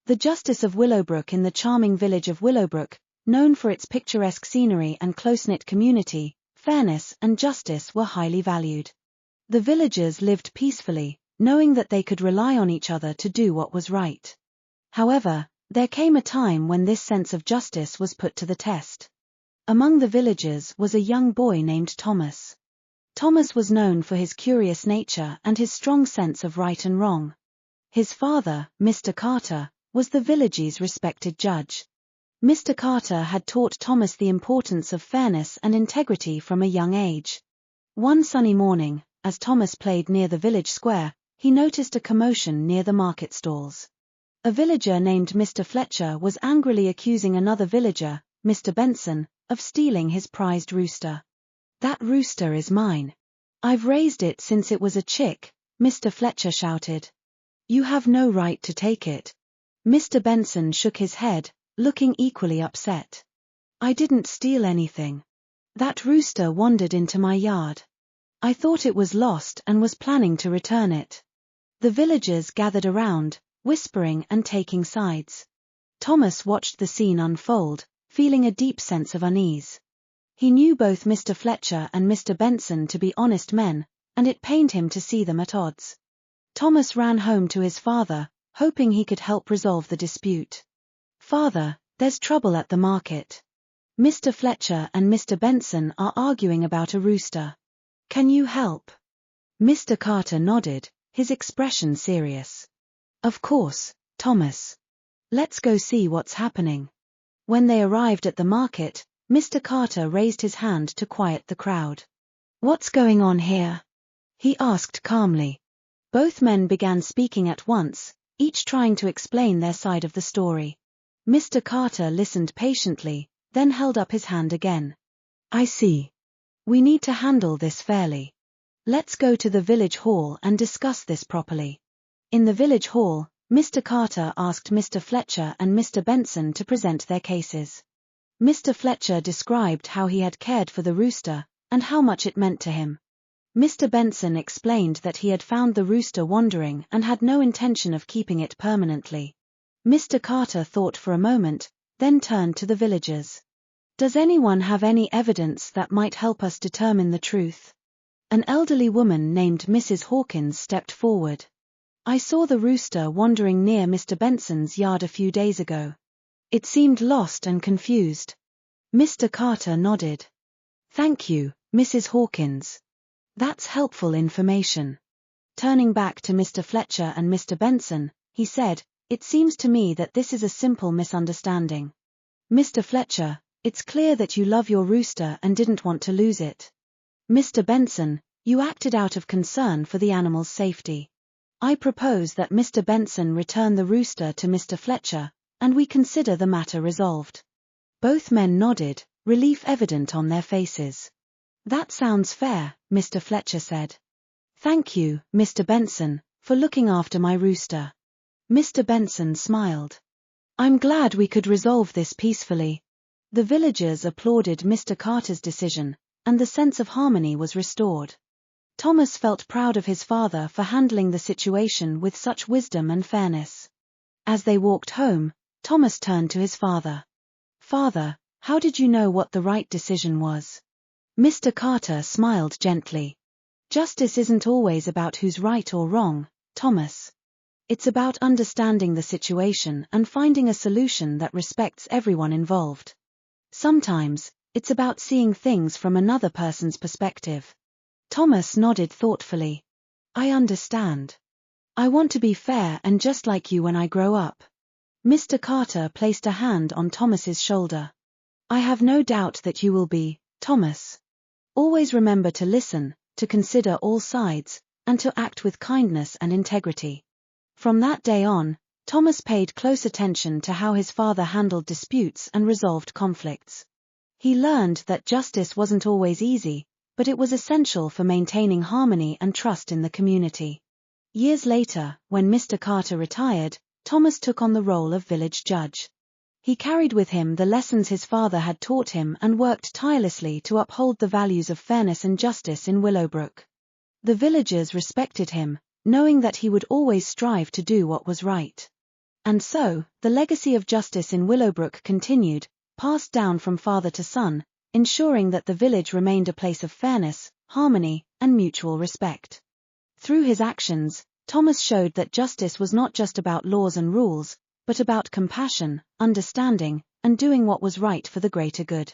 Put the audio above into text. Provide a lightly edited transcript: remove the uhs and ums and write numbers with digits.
The justice of Willowbrook in the charming village of Willowbrook, known for its picturesque scenery and close-knit community, fairness and justice were highly valued. The villagers lived peacefully, knowing that they could rely on each other to do what was right. However, there came a time when this sense of justice was put to the test. Among the villagers was a young boy named Thomas. Thomas was known for his curious nature and his strong sense of right and wrong. His father, Mr. Carter, was the village's respected judge. Mr. Carter had taught Thomas the importance of fairness and integrity from a young age. One sunny morning, as Thomas played near the village square, he noticed a commotion near the market stalls. A villager named Mr. Fletcher was angrily accusing another villager, Mr. Benson, of stealing his prized rooster. "That rooster is mine. I've raised it since it was a chick," Mr. Fletcher shouted. "You have no right to take it." Mr. Benson shook his head, looking equally upset. "I didn't steal anything. That rooster wandered into my yard. I thought it was lost and was planning to return it." The villagers gathered around, whispering and taking sides. Thomas watched the scene unfold, feeling a deep sense of unease. He knew both Mr. Fletcher and Mr. Benson to be honest men, and it pained him to see them at odds. Thomas ran home to his father, hoping he could help resolve the dispute. "Father, there's trouble at the market. Mr. Fletcher and Mr. Benson are arguing about a rooster. Can you help?" Mr. Carter nodded, his expression serious. "Of course, Thomas. Let's go see what's happening." When they arrived at the market, Mr. Carter raised his hand to quiet the crowd. "What's going on here?" he asked calmly. Both men began speaking at once, each trying to explain their side of the story. Mr. Carter listened patiently, then held up his hand again. "I see. We need to handle this fairly. Let's go to the village hall and discuss this properly." In the village hall, Mr. Carter asked Mr. Fletcher and Mr. Benson to present their cases. Mr. Fletcher described how he had cared for the rooster, and how much it meant to him. Mr. Benson explained that he had found the rooster wandering and had no intention of keeping it permanently. Mr. Carter thought for a moment, then turned to the villagers. "Does anyone have any evidence that might help us determine the truth?" An elderly woman named Mrs. Hawkins stepped forward. "I saw the rooster wandering near Mr. Benson's yard a few days ago. It seemed lost and confused." Mr. Carter nodded. "Thank you, Mrs. Hawkins. That's helpful information." Turning back to Mr. Fletcher and Mr. Benson, he said, "It seems to me that this is a simple misunderstanding. Mr. Fletcher, it's clear that you love your rooster and didn't want to lose it. Mr. Benson, you acted out of concern for the animal's safety. I propose that Mr. Benson return the rooster to Mr. Fletcher, and we consider the matter resolved." Both men nodded, relief evident on their faces. "That sounds fair," Mr. Fletcher said. "Thank you, Mr. Benson, for looking after my rooster." Mr. Benson smiled. "I'm glad we could resolve this peacefully." The villagers applauded Mr. Carter's decision, and the sense of harmony was restored. Thomas felt proud of his father for handling the situation with such wisdom and fairness. As they walked home, Thomas turned to his father. "Father, how did you know what the right decision was?" Mr. Carter smiled gently. "Justice isn't always about who's right or wrong, Thomas. It's about understanding the situation and finding a solution that respects everyone involved. Sometimes, it's about seeing things from another person's perspective." Thomas nodded thoughtfully. "I understand. I want to be fair and just like you when I grow up." Mr. Carter placed a hand on Thomas's shoulder. "I have no doubt that you will be, Thomas. Always remember to listen, to consider all sides, and to act with kindness and integrity." From that day on, Thomas paid close attention to how his father handled disputes and resolved conflicts. He learned that justice wasn't always easy, but it was essential for maintaining harmony and trust in the community. Years later, when Mr. Carter retired, Thomas took on the role of village judge. He carried with him the lessons his father had taught him and worked tirelessly to uphold the values of fairness and justice in Willowbrook. The villagers respected him, knowing that he would always strive to do what was right. And so, the legacy of justice in Willowbrook continued, passed down from father to son, ensuring that the village remained a place of fairness, harmony, and mutual respect. Through his actions, Thomas showed that justice was not just about laws and rules, but about compassion, understanding, and doing what was right for the greater good.